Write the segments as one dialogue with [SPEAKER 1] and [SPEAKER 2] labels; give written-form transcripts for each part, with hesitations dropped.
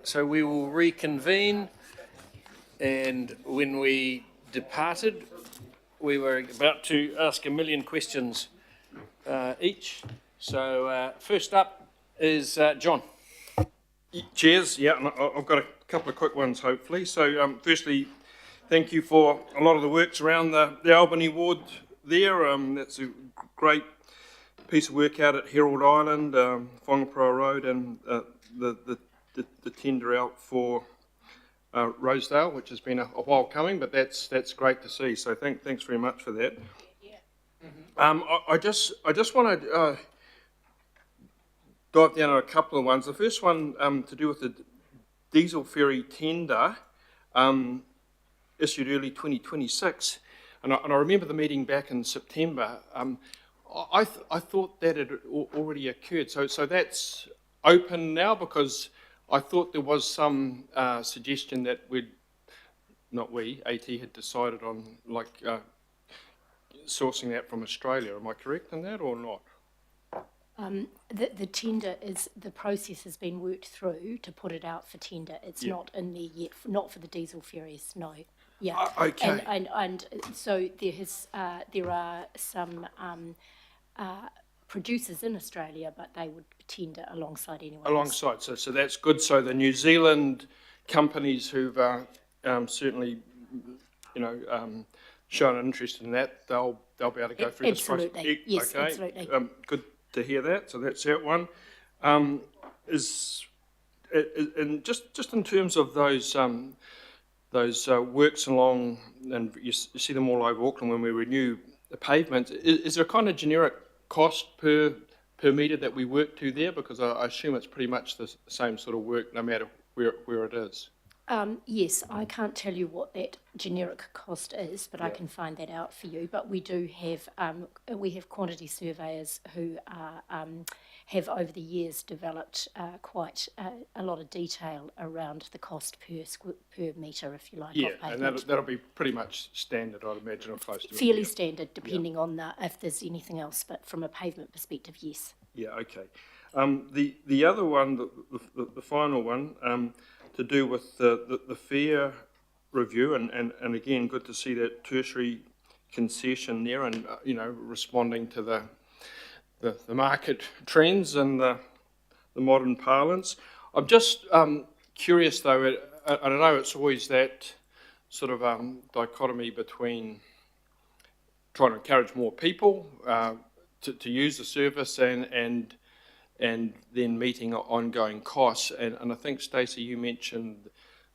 [SPEAKER 1] So we will reconvene, and when we departed, we were about to ask a million questions each. So first up is John.
[SPEAKER 2] Cheers. Yeah, and I've got a couple of quick ones, hopefully. So, firstly, thank you for a lot of the works around the Albany ward there. That's a great piece of work out at Herald Island, Whangapara Road, and the tender out for Rosedale, which has been a while coming, but that's great to see. So thanks very much for that. I just want to dive down on a couple of ones. The first one to do with the diesel ferry tender, issued early 2026, and I remember the meeting back in September. I thought that had already occurred, so that's open now, because I thought there was some suggestion that AT had decided on sourcing that from Australia. Am I correct in that or not?
[SPEAKER 3] The tender the process has been worked through to put it out for tender. It's not in there yet, not for the diesel ferries, no. Yeah.
[SPEAKER 2] Okay.
[SPEAKER 3] And so there are some producers in Australia, but they would tender alongside anyone else.
[SPEAKER 2] Alongside, so that's good. So the New Zealand companies who've certainly, shown an interest in that, they'll be able to go through this process.
[SPEAKER 3] Absolutely. Yes,
[SPEAKER 2] okay.
[SPEAKER 3] Absolutely.
[SPEAKER 2] Good to hear that. So that's that one. And just in terms of those works along, and you see them all over Auckland when we renew the pavements, is there a kind of generic cost per metre that we work to there? Because I assume it's pretty much the same sort of work no matter where it is.
[SPEAKER 3] Yes, I can't tell you what that generic cost is, but I can find that out for you. But we do have quantity surveyors who have over the years developed quite a lot of detail around the cost per metre, if you like.
[SPEAKER 2] Yeah,
[SPEAKER 3] of pavement.
[SPEAKER 2] and that'll be pretty much standard, I'd imagine, or close to
[SPEAKER 3] fairly standard, depending on if there's anything else. But from a pavement perspective, yes.
[SPEAKER 2] Yeah. Okay. The other one, the final one. To do with the fare review, and again, good to see that tertiary concession there, and responding to the market trends and the modern parlance. I'm just curious though, and I know it's always that sort of dichotomy between trying to encourage more people to use the service and then meeting ongoing costs. And I think, Stacey, you mentioned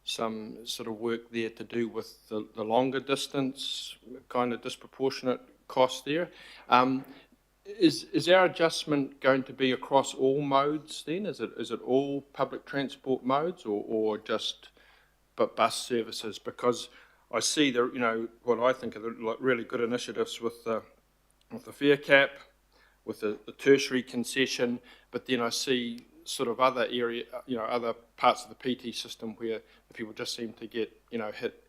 [SPEAKER 2] some sort of work there to do with the longer distance, kind of disproportionate cost there. Is our adjustment going to be across all modes then? Is it all public transport modes or just bus services? Because I see what I think are the really good initiatives with the fare cap, with the tertiary concession, but then I see sort of other other parts of the PT system where the people just seem to get, hit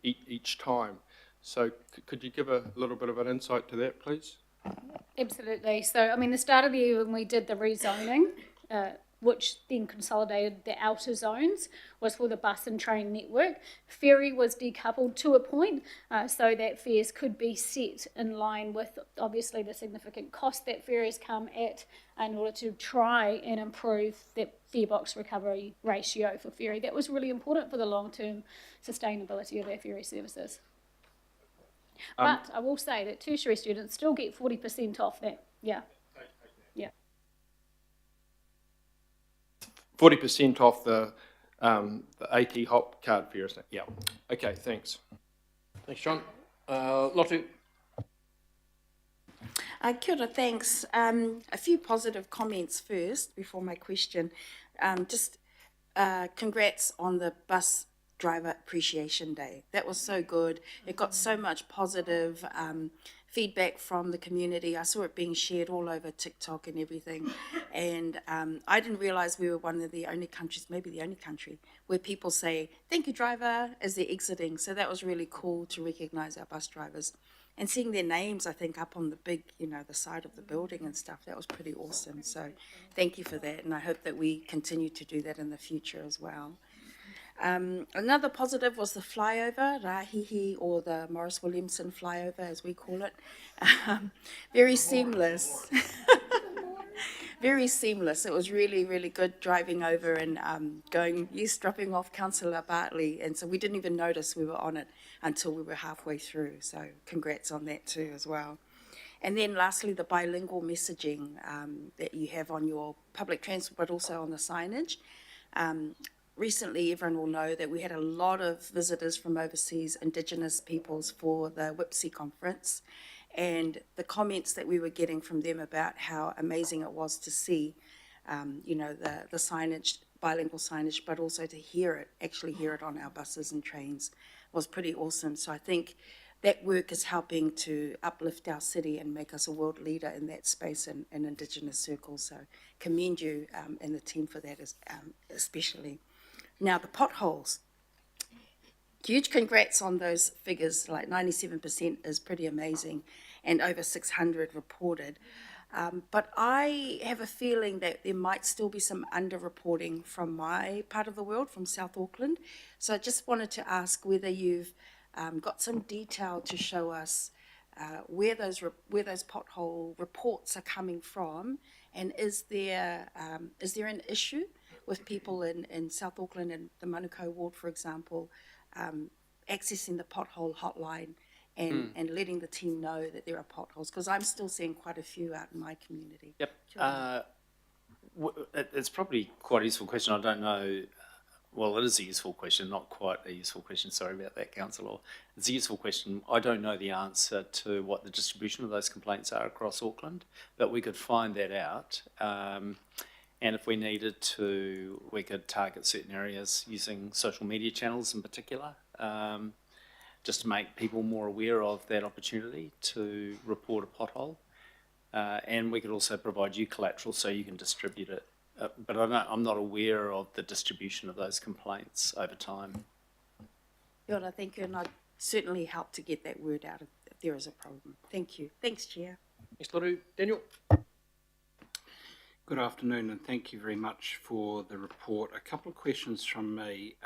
[SPEAKER 2] each time. So could you give a little bit of an insight to that, please?
[SPEAKER 4] Absolutely. So, the start of the year when we did the rezoning, which then consolidated the outer zones, was for the bus and train network. Ferry was decoupled to a point so that fares could be set in line with, obviously, the significant cost that ferries come at in order to try and improve that fare box recovery ratio for ferry. That was really important for the long-term sustainability of our ferry services. But I will say that tertiary students still get 40% off that. Yeah.
[SPEAKER 2] 40% off the AT Hop card fare, isn't it? Yeah. Okay, thanks.
[SPEAKER 1] Thanks, John. Lottie.
[SPEAKER 5] Kia ora, thanks. A few positive comments first before my question. Congrats on the Bus Driver Appreciation Day. That was so good. It got so much positive feedback from the community. I saw it being shared all over TikTok and everything. And I didn't realise we were one of the only countries, maybe the only country, where people say, "Thank you, driver," as they're exiting. So that was really cool to recognise our bus drivers. and seeing their names, I think, up on the big, the side of the building and stuff, that was pretty awesome. So thank you for that, and I hope that we continue to do that in the future as well. Another positive was the flyover, Rahihi, or the Morris Williamson flyover, as we call it. Very seamless. Very seamless. It was really, really good driving over and dropping off Councillor Bartley. And so we didn't even notice we were on it until we were halfway through. So congrats on that too as well. And then lastly, the bilingual messaging that you have on your public transport, but also on the signage. Recently, everyone will know that we had a lot of visitors from overseas Indigenous peoples for the WIPSI conference. And the comments that we were getting from them about how amazing it was to see, the signage, bilingual signage, but also to actually hear it on our buses and trains was pretty awesome. So I think that work is helping to uplift our city and make us a world leader in that space in Indigenous circles. So commend you and the team for that especially. Now, the potholes. Huge congrats on those figures, like 97% is pretty amazing, and over 600 reported. But I have a feeling that there might still be some underreporting from my part of the world, from South Auckland. So I just wanted to ask whether you've got some detail to show us where those pothole reports are coming from, and is there an issue with people in South Auckland and the Manukau ward, for example, accessing the pothole hotline and letting the team know that there are potholes, because I'm still seeing quite a few out in my community.
[SPEAKER 6] Yep. It's probably quite a useful question. I don't know. Well, it is a useful question, not quite a useful question. Sorry about that, Councillor. It's a useful question. I don't know the answer to what the distribution of those complaints are across Auckland, but we could find that out. And if we needed to, we could target certain areas using social media channels in particular, just to make people more aware of that opportunity to report a pothole. And we could also provide you collateral so you can distribute it. But I'm not aware of the distribution of those complaints over time.
[SPEAKER 5] Good, thank you, and I'd certainly help to get that word out if there is a problem. Thank you. Thanks, Chair.
[SPEAKER 1] Thanks, Loru. Daniel?
[SPEAKER 7] Good afternoon, and thank you very much for the report. A couple of questions from me.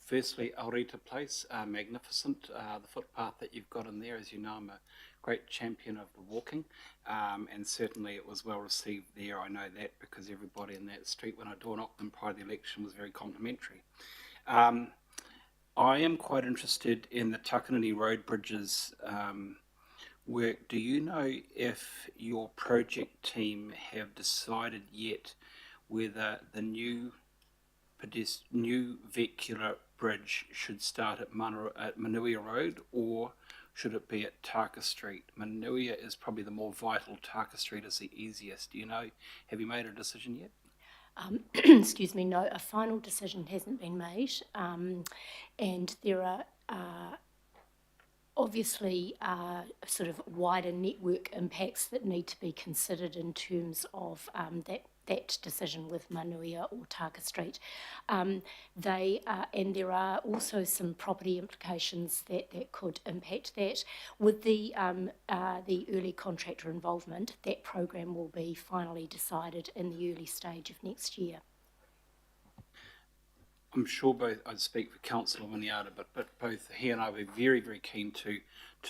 [SPEAKER 7] Firstly, Aorita Place, magnificent. The footpath that you've got in there, as you know, I'm a great champion of the walking, and certainly it was well received there. I know that because everybody in that street, when I door knocked them prior to the election, was very complimentary. I am quite interested in the Takanini road bridges work. Do you know if your project team have decided yet whether the new vehicular bridge should start at Manuia Road, or should it be at Taka Street? Manuia is probably the more vital. Taka Street is the easiest. Do you know? Have you made a decision yet?
[SPEAKER 3] Excuse me, no, a final decision hasn't been made, and there are obviously sort of wider network impacts that need to be considered in terms of that decision with Manuia or Taka Street. And there are also some property implications that could impact that. With the early contractor involvement, that program will be finally decided in the early stage of next year.
[SPEAKER 7] I'm sure I'd speak for Councillor Winiata, but both he and I were very, very keen to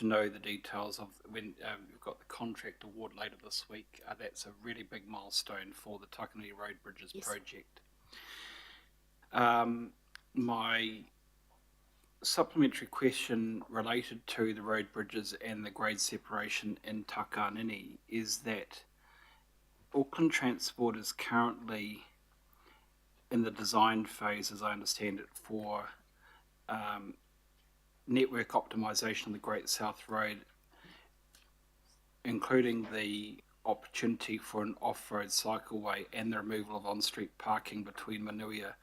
[SPEAKER 7] know the details of when we've got the contract award later this week. That's a really big milestone for the Takanini Road Bridges project. My supplementary question related to the road bridges and the grade separation in Takanini is that Auckland Transport is currently in the design phase, as I understand it, for network optimisation of the Great South Road, including the opportunity for an off-road cycleway and the removal of on-street parking between Manuia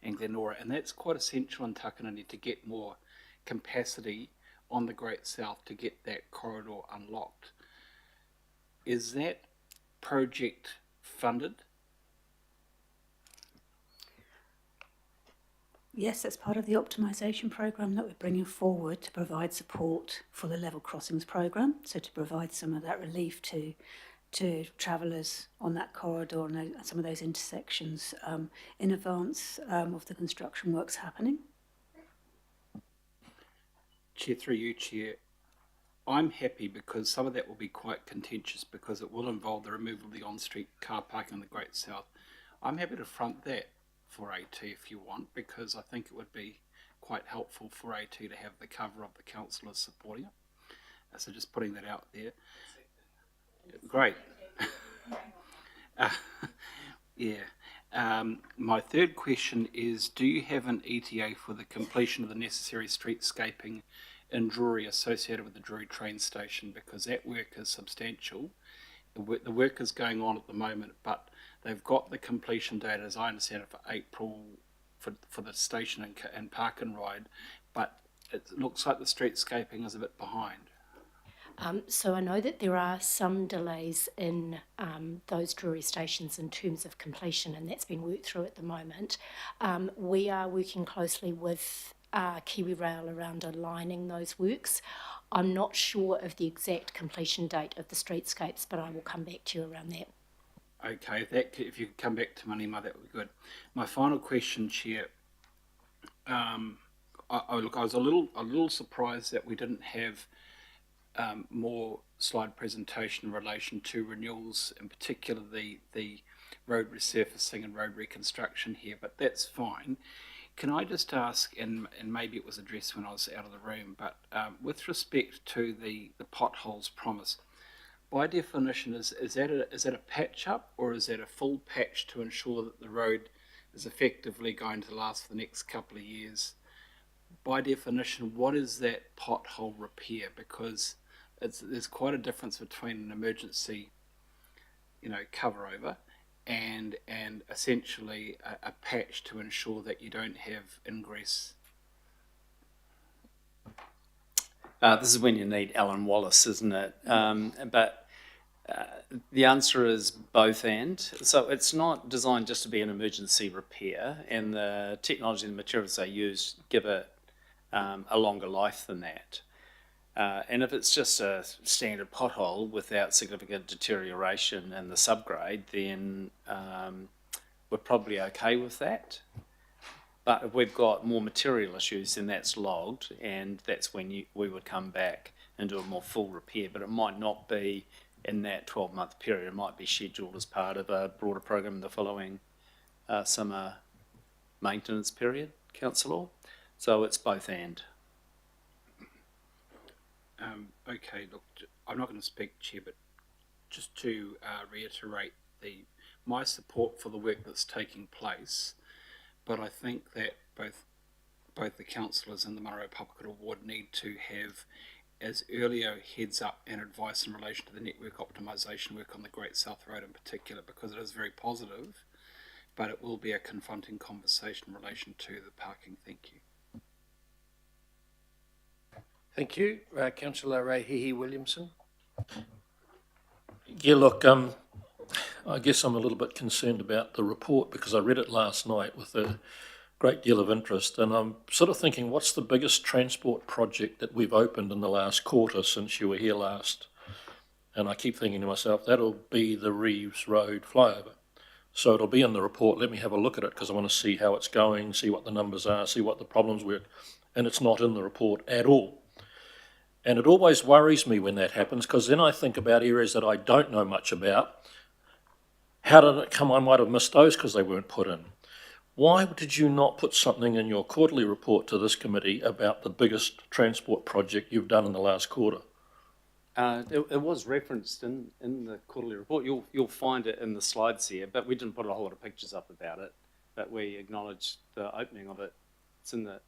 [SPEAKER 7] and Glenora. And that's quite essential in Takanini to get more capacity on the Great South to get that corridor unlocked. Is that project funded?
[SPEAKER 8] Yes, that's part of the optimisation programme that we're bringing forward to provide support for the level crossings programme, so to provide some of that relief to travellers on that corridor and some of those intersections in advance of the construction works happening.
[SPEAKER 7] Chair, through you, Chair, I'm happy because some of that will be quite contentious because it will involve the removal of the on-street car parking in the Great South. I'm happy to front that for AT if you want, because I think it would be quite helpful for AT to have the cover of the councillors supporting it. So just putting that out there. Great. Yeah. My third question is, do you have an ETA for the completion of the necessary streetscaping in Drury associated with the Drury train station? Because that work is substantial. The work is going on at the moment, but they've got the completion date, as I understand it, for April for the station and park and ride, but it looks like the streetscaping is a bit behind.
[SPEAKER 3] So I know that there are some delays in those Drury stations in terms of completion, and that's been worked through at the moment. We are working closely with Kiwi Rail around aligning those works. I'm not sure of the exact completion date of the streetscapes, but I will come back to you around that.
[SPEAKER 7] Okay, if you could come back to Manima, that would be good. My final question, Chair. I was a little surprised that we didn't have more slide presentation in relation to renewals, in particular the road resurfacing and road reconstruction here, but that's fine. Can I just ask, and maybe it was addressed when I was out of the room, but with respect to the potholes promise, by definition, is that a patch up, or is that a full patch to ensure that the road is effectively going to last for the next couple of years? By definition, what is that pothole repair? Because there's quite a difference between an emergency, cover over and essentially a patch to ensure that you don't have ingress.
[SPEAKER 6] This is when you need Alan Wallace, isn't it? But the answer is both and. So it's not designed just to be an emergency repair, and the technology and the materials they use give it a longer life than that. And if it's just a standard pothole without significant deterioration in the subgrade, then we're probably okay with that. But if we've got more material issues, then that's logged, and that's when we would come back and do a more full repair. But it might not be in that 12-month period. It might be scheduled as part of a broader program in the following summer maintenance period, Councillor. So it's both and.
[SPEAKER 7] Okay, look, I'm not going to speak, Chair, but just to reiterate my support for the work that's taking place, but I think that both the councillors and the Manaroa Papakura Ward need to have as early a heads up and advice in relation to the network optimisation work on the Great South Road in particular, because it is very positive, but it will be a confronting conversation in relation to the parking. Thank you.
[SPEAKER 1] Thank you. Councillor Rahihi Williamson.
[SPEAKER 9] Yeah, look, I guess I'm a little bit concerned about the report because I read it last night with a great deal of interest, and I'm sort of thinking, what's the biggest transport project that we've opened in the last quarter since you were here last? And I keep thinking to myself, that'll be the Reeves Road flyover. So it'll be in the report. Let me have a look at it because I want to see how it's going, see what the numbers are, see what the problems were. And it's not in the report at all. And it always worries me when that happens, because then I think about areas that I don't know much about. How did it come? I might have missed those because they weren't put in. Why did you not put something in your quarterly report to this committee about the biggest transport project you've done in the last quarter?
[SPEAKER 6] It was referenced in the quarterly report. You'll find it in the slides here, but we didn't put a whole lot of pictures up about it. But we acknowledged the opening of it. It's in the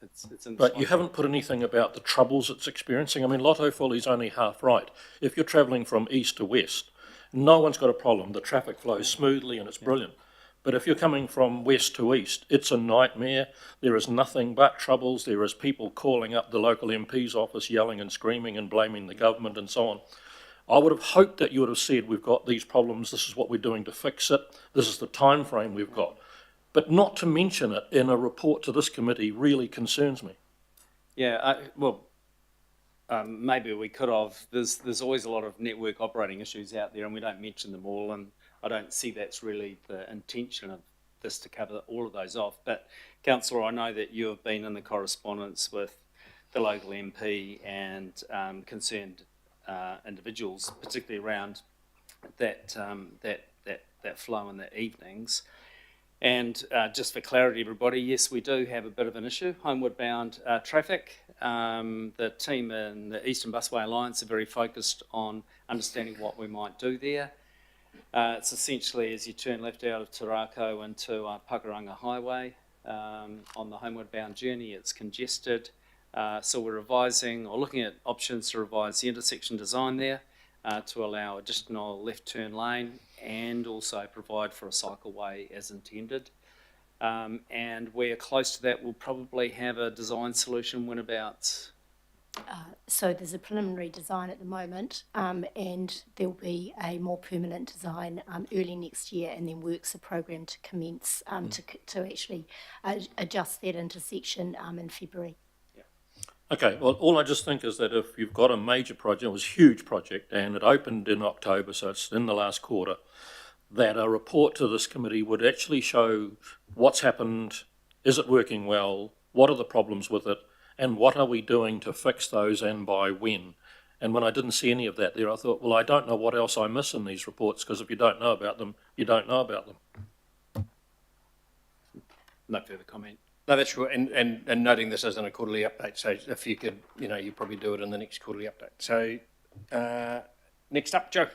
[SPEAKER 9] But you haven't put anything about the troubles it's experiencing. I mean, Lotto Fully's only half right. If you're travelling from east to west, no one's got a problem. The traffic flows smoothly and it's brilliant. But if you're coming from west to east, it's a nightmare. There is nothing but troubles. There is people calling up the local MP's office, yelling and screaming and blaming the government and so on. I would have hoped that you would have said, we've got these problems, this is what we're doing to fix it, this is the time frame we've got. but not to mention it in a report to this committee really concerns me.
[SPEAKER 6] Yeah, maybe we could have. There's always a lot of network operating issues out there, and we don't mention them all. And I don't see that's really the intention of this, to cover all of those off. But Councillor, I know that you have been in the correspondence with the local MP and concerned individuals, particularly around that flow in the evenings. And just for clarity, everybody, yes, we do have a bit of an issue, homeward bound traffic. The team in the Eastern Busway Alliance are very focused on understanding what we might do there. It's essentially as you turn left out of Te Rākau into Pakuranga Highway on the homeward bound journey, it's congested. So we're revising or looking at options to revise the intersection design there to allow additional left turn lane and also provide for a cycleway as intended. And where close to that, we'll probably have a design solution when about...
[SPEAKER 3] So there's a preliminary design at the moment, and there'll be a more permanent design early next year, and then works are programmed to commence to actually adjust that intersection in February.
[SPEAKER 9] Okay, well, all I just think is that if you've got a major project, it was a huge project, and it opened in October, so it's in the last quarter, that a report to this committee would actually show what's happened, is it working well, what are the problems with it, and what are we doing to fix those and by when. And when I didn't see any of that there, I thought, well, I don't know what else I miss in these reports, because if you don't know about them, you don't know about them.
[SPEAKER 6] No further comment.
[SPEAKER 1] No, that's right, and noting this isn't a quarterly update, so if you could, you probably do it in the next quarterly update. So, next up, Joe.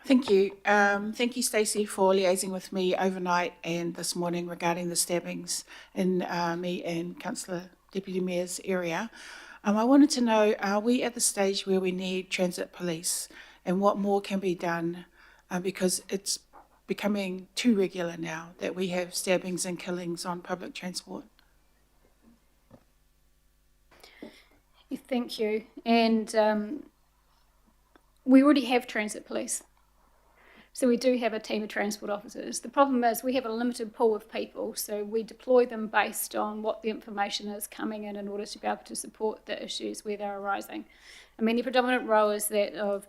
[SPEAKER 10] Thank you. Thank you, Stacey, for liaising with me overnight and this morning regarding the stabbings in me and Councillor Deputy Mayor's area. I wanted to know, are we at the stage where we need transit police, and what more can be done, because it's becoming too regular now that we have stabbings and killings on public transport?
[SPEAKER 4] Thank you. And we already have transit police. So we do have a team of transport officers. The problem is we have a limited pool of people, so we deploy them based on what the information is coming in order to be able to support the issues where they're arising. I mean, the predominant role is that of,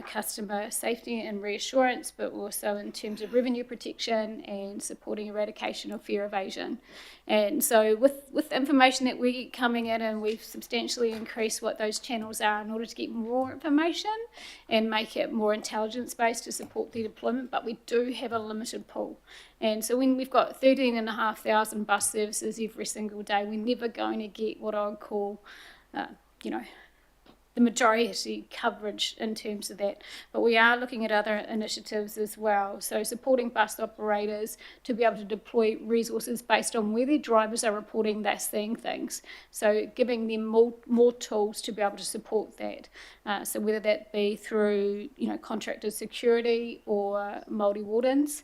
[SPEAKER 4] customer safety and reassurance, but also in terms of revenue protection and supporting eradication of fare evasion. And so with the information that we get coming in, and we've substantially increased what those channels are in order to get more information and make it more intelligence-based to support the deployment, but we do have a limited pool. And so when we've got 13,500 bus services every single day, we're never going to get what I would call, the majority coverage in terms of that. But we are looking at other initiatives as well. So supporting bus operators to be able to deploy resources based on where their drivers are reporting they're seeing things. So giving them more tools to be able to support that. So whether that be through, contracted security or Māori wardens,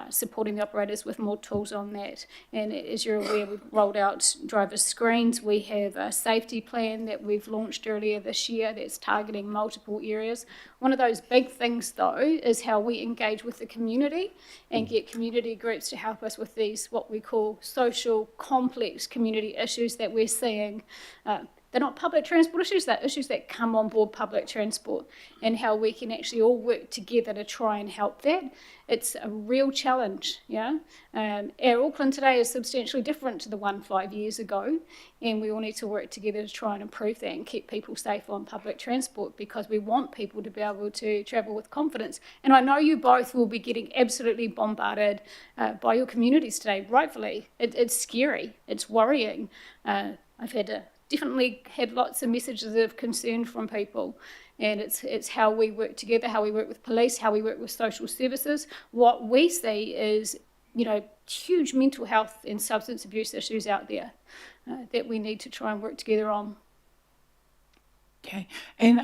[SPEAKER 4] supporting the operators with more tools on that. And as you're aware, we've rolled out driver screens. We have a safety plan that we've launched earlier this year that's targeting multiple areas. One of those big things, though, is how we engage with the community and get community groups to help us with these, what we call social complex community issues that we're seeing. They're not public transport issues, they're issues that come on board public transport, and how we can actually all work together to try and help that. It's a real challenge, yeah? Our Auckland today is substantially different to the one 5 years ago, and we all need to work together to try and improve that and keep people safe on public transport, because we want people to be able to travel with confidence. And I know you both will be getting absolutely bombarded by your communities today, rightfully. It's scary, it's worrying. I've definitely had lots of messages of concern from people, and it's how we work together, how we work with police, how we work with social services. What we see is, huge mental health and substance abuse issues out there that we need to try and work together on.
[SPEAKER 10] Okay, and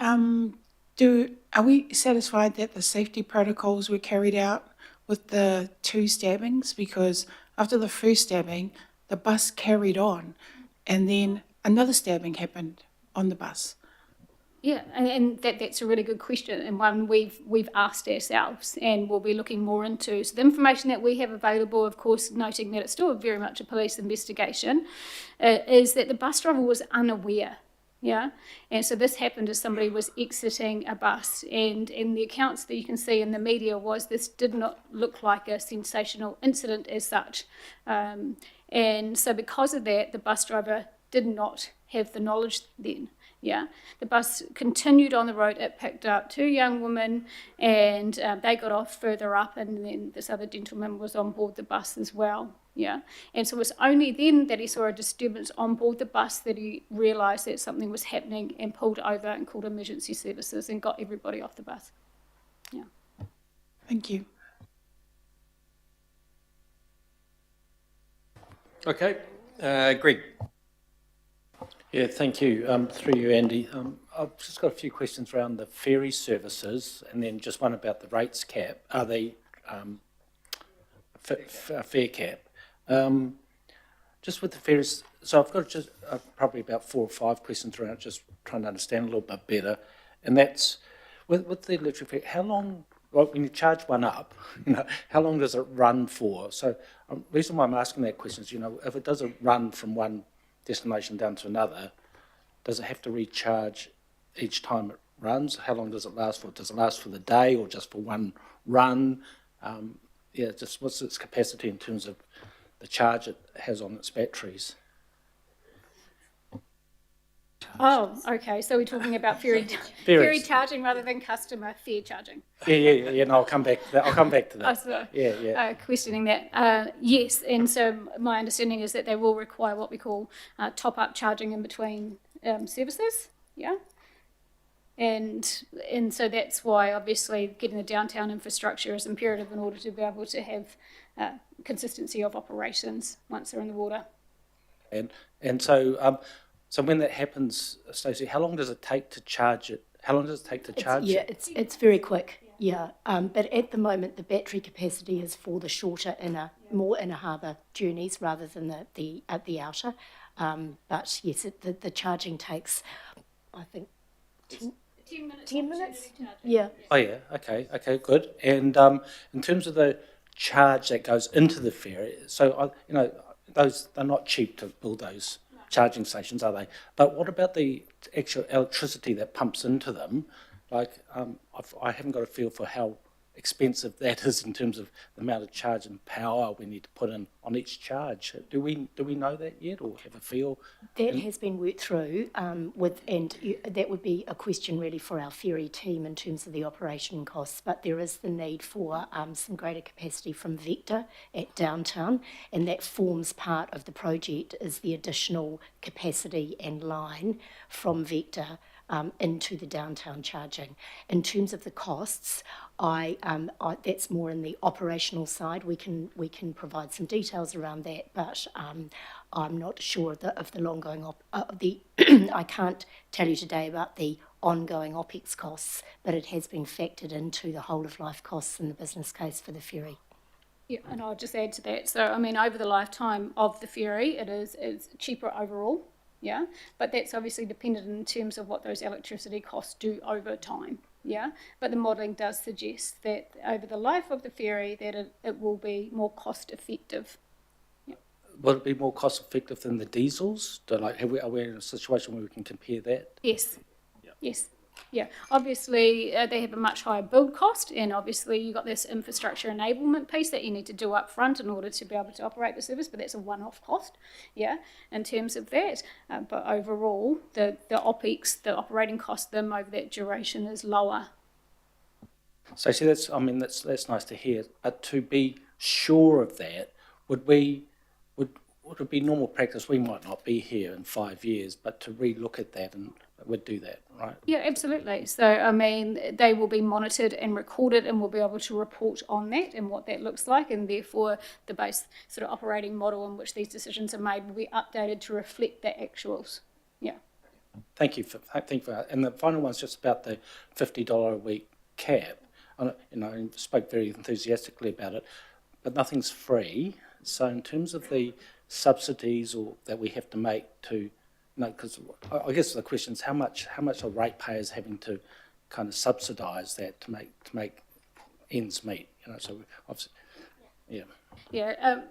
[SPEAKER 10] are we satisfied that the safety protocols were carried out with the 2 stabbings? Because after the first stabbing, the bus carried on, and then another stabbing happened on the bus.
[SPEAKER 4] Yeah, and that's a really good question, and one we've asked ourselves, and we'll be looking more into. So the information that we have available, of course, noting that it's still very much a police investigation, is that the bus driver was unaware. Yeah, and so this happened as somebody was exiting a bus, and in the accounts that you can see in the media was this did not look like a sensational incident as such, and so because of that, the bus driver did not have the knowledge then. Yeah, the bus continued on the road. It picked up two young women, and they got off further up, and then this other gentleman was on board the bus as well. Yeah, and so it was only then that he saw a disturbance on board the bus that he realised that something was happening and pulled over and called emergency services and got everybody off the bus. Yeah.
[SPEAKER 10] Thank you.
[SPEAKER 1] Okay, Greg.
[SPEAKER 11] Yeah, thank you. Through you, Andy. I've just got a few questions around the ferry services, and then just one about the rates cap. Are they fare cap? Just with the ferries, so I've got just probably about 4 or 5 questions around it, just trying to understand a little bit better. And that's with the electric ferry. How long? Well, when you charge one up, how long does it run for? So the reason why I'm asking that question is, if it doesn't run from one destination down to another, does it have to recharge each time it runs? How long does it last for? Does it last for the day or just for one run? Just what's its capacity in terms of the charge it has on its batteries?
[SPEAKER 4] Oh, okay. So we're talking about ferry charging rather than customer fare charging.
[SPEAKER 11] Yeah. No, I'll come back to that.
[SPEAKER 4] Oh, so,
[SPEAKER 11] Yeah.
[SPEAKER 4] questioning that. Yes, and so my understanding is that they will require what we call top-up charging in between services. Yeah. And so that's why obviously getting the downtown infrastructure is imperative in order to be able to have consistency of operations once they're in the water.
[SPEAKER 11] And so so when that happens, Stacey, how long does it take to charge it? How long does it take to charge it?
[SPEAKER 3] It's very quick. Yeah, but at the moment the battery capacity is for the shorter more inner harbour journeys rather than the outer. But yes, the charging takes, I think, 10 minutes. Yeah.
[SPEAKER 11] Oh yeah, okay, good. And in terms of the charge that goes into the ferry, so those they're not cheap to build those charging stations, are they? But what about the actual electricity that pumps into them? Like, I haven't got a feel for how expensive that is in terms of the amount of charge and power we need to put in on each charge. Do we know that yet, or have a feel?
[SPEAKER 3] That has been worked through that would be a question really for our ferry team in terms of the operation costs, but there is the need for some greater capacity from Vector at downtown, and that forms part of the project is the additional capacity and line from Vector into the downtown charging. In terms of the costs, that's more in the operational side. We can provide some details around that, but I'm not sure of the ongoing I can't tell you today about the ongoing OPEX costs, but it has been factored into the whole of life costs in the business case for the ferry.
[SPEAKER 4] Yeah, and I'll just add to that. So, I mean, over the lifetime of the ferry, it's cheaper overall. Yeah, but that's obviously dependent in terms of what those electricity costs do over time. Yeah, but the modelling does suggest that over the life of the ferry that it will be more cost effective. Yeah.
[SPEAKER 11] Will it be more cost effective than the diesels? Are we in a situation where we can compare that?
[SPEAKER 4] Yes. Yeah. Yes. Yeah, obviously they have a much higher build cost, and obviously you've got this infrastructure enablement piece that you need to do up front in order to be able to operate the service, but that's a one-off cost, in terms of that. But overall, the OPEX, the operating cost of them over that duration is lower.
[SPEAKER 11] So see, that's nice to hear. But to be sure of that, would it be normal practice? We might not be here in 5 years, but to re-look at that and would do that, right?
[SPEAKER 4] Yeah, absolutely. So, I mean, they will be monitored and recorded, and we'll be able to report on that and what that looks like, and therefore the base sort of operating model in which these decisions are made will be updated to reflect the actuals. Yeah.
[SPEAKER 11] Thank you for that. And the final one's just about the $50 a week cap. I spoke very enthusiastically about it, but nothing's free. So in terms of the subsidies that we have to make to No, because I guess the question is how much are ratepayers having to kind of subsidise that to make ends meet? You know, so obviously, yeah.
[SPEAKER 4] Yeah,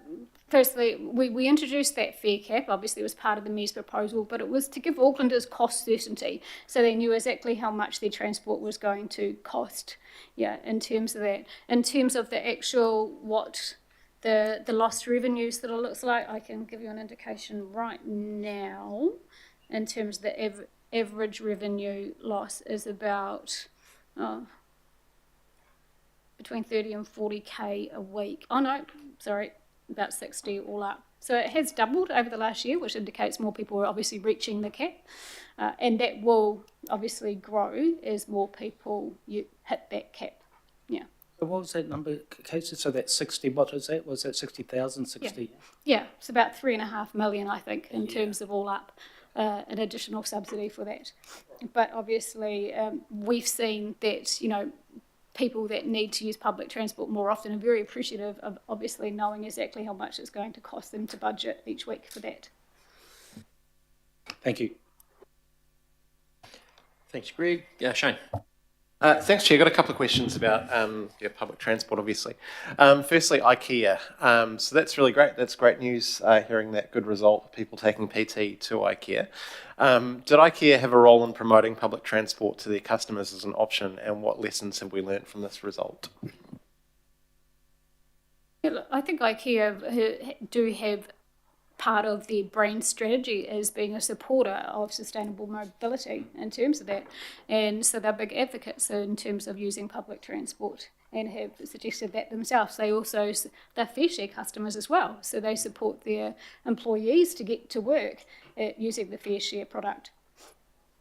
[SPEAKER 4] firstly, we introduced that fare cap, obviously it was part of the MES proposal, but it was to give Aucklanders cost certainty, so they knew exactly how much their transport was going to cost, yeah, in terms of that. In terms of the actual, what the lost revenues that it looks like, I can give you an indication right now, in terms of the average revenue loss is about, between 30 and 40k a week. Oh no, sorry, about 60 all up. So it has doubled over the last year, which indicates more people are obviously reaching the cap. And that will obviously grow as more people hit that cap. Yeah.
[SPEAKER 11] So what was that number, Casey? So that's 60, what is that? Was that 60,000, 60?
[SPEAKER 4] Yeah, it's about 3.5 million, I think, in terms of all up, an additional subsidy for that. But obviously, we've seen that, you know, people that need to use public transport more often are very appreciative of obviously knowing exactly how much it's going to cost them to budget each week for that.
[SPEAKER 11] Thank you.
[SPEAKER 1] Thanks, Greg. Yeah, Shane.
[SPEAKER 12] Thanks, Chair. Got a couple of questions about public transport, obviously. Firstly, IKEA. So that's really great. That's great news, hearing that good result of people taking PT to IKEA. Did IKEA have a role in promoting public transport to their customers as an option, and what lessons have we learnt from this result?
[SPEAKER 4] Yeah, I think IKEA do have part of their brand strategy as being a supporter of sustainable mobility in terms of that. And so they're big advocates in terms of using public transport and have suggested that themselves. They're fair share customers as well. So they support their employees to get to work using the fair share product.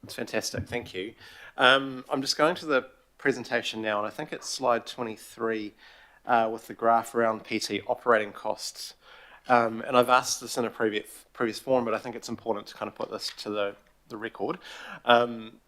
[SPEAKER 12] That's fantastic. Thank you. I'm just going to the presentation now, and I think it's slide 23 with the graph around PT operating costs. And I've asked this in a previous forum, but I think it's important to kind of put this to the record.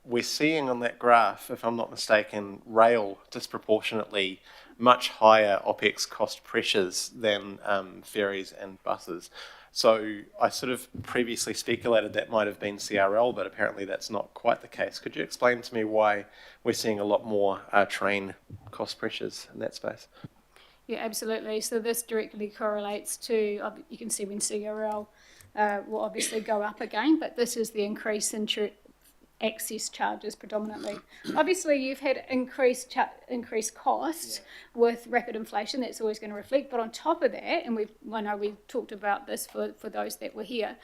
[SPEAKER 12] We're seeing on that graph, if I'm not mistaken, rail disproportionately much higher OPEX cost pressures than ferries and buses. So I sort of previously speculated that might have been CRL, but apparently that's not quite the case. Could you explain to me why we're seeing a lot more train cost pressures in that space?
[SPEAKER 4] Yeah, absolutely. So this directly correlates to, you can see when CRL will obviously go up again, but this is the increase in access charges predominantly. Obviously, you've had increased costs with rapid inflation. That's always going to reflect. But on top of that, and I know we talked about this for those that were here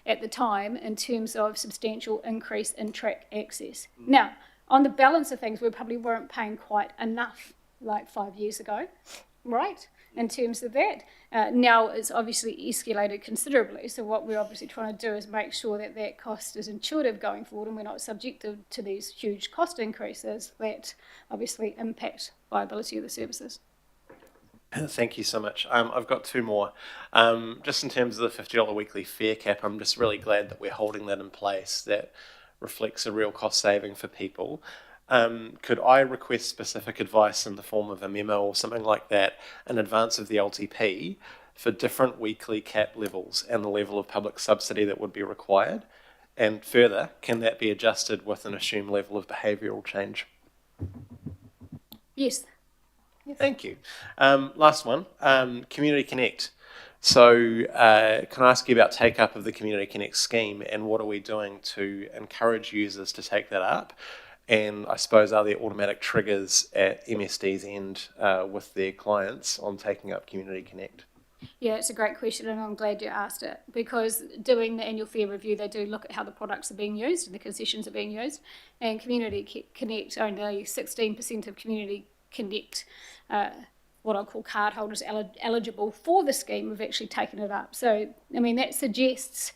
[SPEAKER 4] at the time, in terms of substantial increase in track access. Now, on the balance of things, we probably weren't paying quite enough like 5 years ago. Right, in terms of that. Now it's obviously escalated considerably, so what we're obviously trying to do is make sure that that cost is intuitive going forward and we're not subjected to these huge cost increases that obviously impact viability of the services.
[SPEAKER 12] Thank you so much. I've got two more. Just in terms of the $50 weekly fare cap, I'm just really glad that we're holding that in place. That reflects a real cost saving for people. Could I request specific advice in the form of a memo or something like that in advance of the LTP for different weekly cap levels and the level of public subsidy that would be required? And further, can that be adjusted with an assumed level of behavioural change?
[SPEAKER 4] Yes.
[SPEAKER 12] Thank you. Last one, Community Connect. So can I ask you about take-up of the Community Connect scheme, and what are we doing to encourage users to take that up? And I suppose, are there automatic triggers at MSD's end with their clients on taking up Community Connect?
[SPEAKER 4] Yeah, it's a great question, and I'm glad you asked it, because doing the annual fare review, they do look at how the products are being used and the concessions are being used. And Community Connect, only 16% of Community Connect, what I call cardholders eligible for the scheme, have actually taken it up. So, I mean, that suggests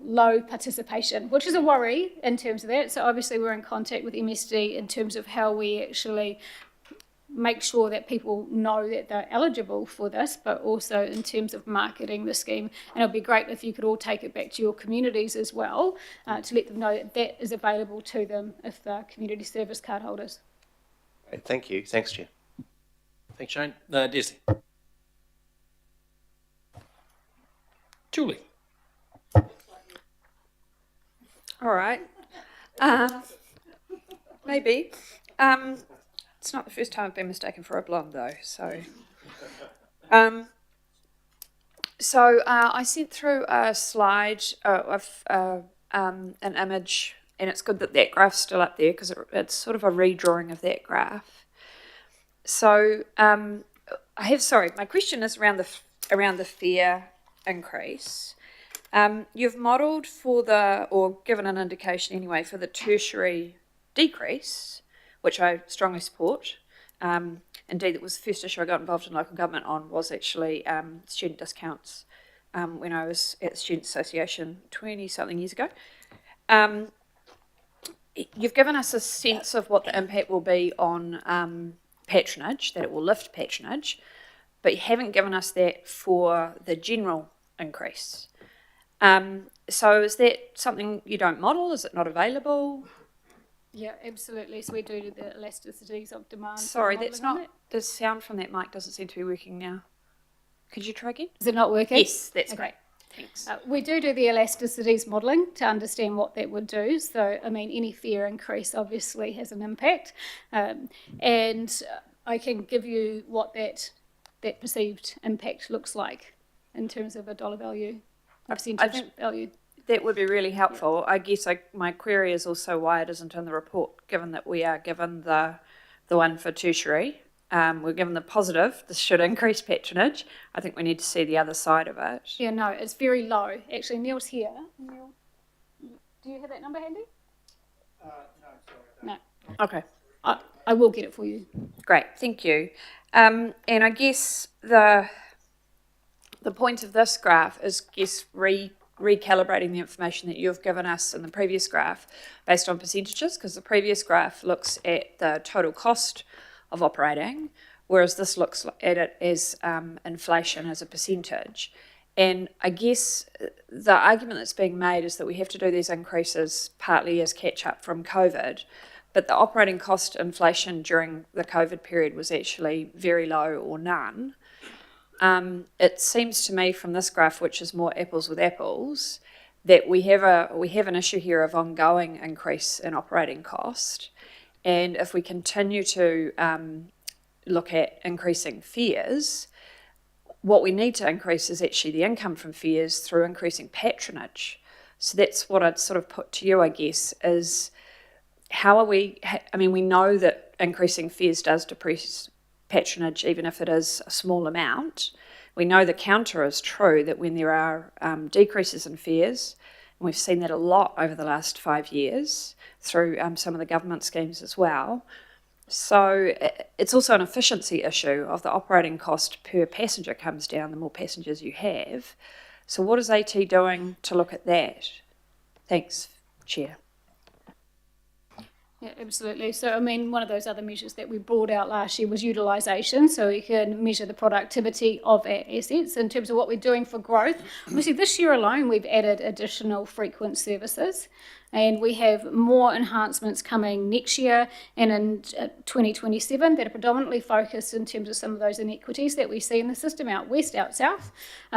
[SPEAKER 4] low participation, which is a worry in terms of that. So obviously we're in contact with MSD in terms of how we actually make sure that people know that they're eligible for this, but also in terms of marketing the scheme. And it'd be great if you could all take it back to your communities as well, to let them know that that is available to them if they're community service card holders.
[SPEAKER 12] Great, thank you. Thanks, Chair.
[SPEAKER 1] Thanks, Shane. Desi. Julie.
[SPEAKER 13] All right. Maybe. It's not the first time I've been mistaken for a blonde, though. So, I sent through a slide of an image, and it's good that graph's still up there because it's sort of a redrawing of that graph. So, my question is around the fare increase. You've modelled or given an indication anyway, for the tertiary decrease, which I strongly support. Indeed, it was the first issue I got involved in local government on was actually student discounts when I was at the Student Association 20-something years ago. You've given us a sense of what the impact will be on patronage, that it will lift patronage, but you haven't given us that for the general increase. So is that something you don't model? Is it not available?
[SPEAKER 4] Yeah, absolutely. So we do the elasticities of demand.
[SPEAKER 13] Sorry, that's not, the sound from that mic doesn't seem to be working now. Could you try again?
[SPEAKER 4] Is it not working?
[SPEAKER 13] Yes, that's
[SPEAKER 4] Okay.
[SPEAKER 13] great. Thanks.
[SPEAKER 4] We do the elasticities modelling to understand what that would do. So, I mean, any fare increase obviously has an impact. And I can give you what that perceived impact looks like in terms of a dollar value, a percentage value.
[SPEAKER 13] That would be really helpful. I guess my query is also why it isn't in the report, given that we are given the one for tertiary. We're given the positive, this should increase patronage. I think we need to see the other side of it.
[SPEAKER 4] Yeah, no, it's very low. Actually, Neil's here. Neil, do you have that number handy?
[SPEAKER 7] No, sorry.
[SPEAKER 4] No.
[SPEAKER 13] Okay.
[SPEAKER 4] I will get it for you.
[SPEAKER 13] Great, thank you. And I guess the point of this graph is, recalibrating the information that you've given us in the previous graph based on percentages, because the previous graph looks at the total cost of operating, whereas this looks at it as inflation as a percentage. And I guess the argument that's being made is that we have to do these increases partly as catch up from COVID, but the operating cost inflation during the COVID period was actually very low or none. It seems to me from this graph, which is more apples with apples, that we have an issue here of ongoing increase in operating cost. And if we continue to look at increasing fares, what we need to increase is actually the income from fares through increasing patronage. So that's what I'd sort of put to you, I guess, is how are we, we know that increasing fares does depress patronage, even if it is a small amount. We know the counter is true, that when there are decreases in fares, and we've seen that a lot over the last 5 years through some of the government schemes as well. So it's also an efficiency issue of the operating cost per passenger comes down the more passengers you have. So what is AT doing to look at that? Thanks, Chair.
[SPEAKER 4] Yeah, absolutely. So, one of those other measures that we brought out last year was utilisation, so we can measure the productivity of our assets in terms of what we're doing for growth. Obviously, this year alone, we've added additional frequent services, and we have more enhancements coming next year and in 2027 that are predominantly focused in terms of some of those inequities that we see in the system out west, out south.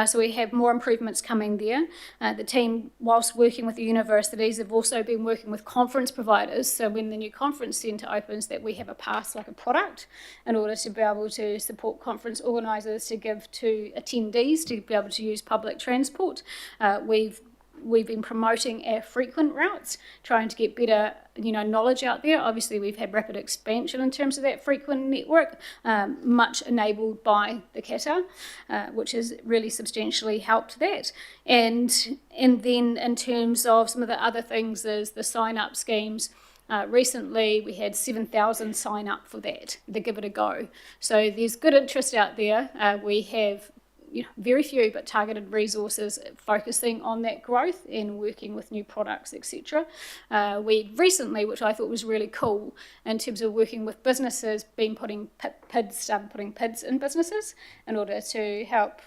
[SPEAKER 4] So we have more improvements coming there. The team, whilst working with the universities, have also been working with conference providers. So when the new conference centre opens, that we have a pass, like a product, in order to be able to support conference organisers to give to attendees to be able to use public transport. We've been promoting our frequent routes, trying to get better, knowledge out there. Obviously, we've had rapid expansion in terms of that frequent network, much enabled by the Kata, which has really substantially helped that. And then in terms of some of the other things, is the sign-up schemes. Recently, we had 7,000 sign up for that, the Give It a Go. So there's good interest out there. We have very few but targeted resources focusing on that growth and working with new products, etc. We recently, which I thought was really cool in terms of working with businesses, been putting PIDs in businesses in order to help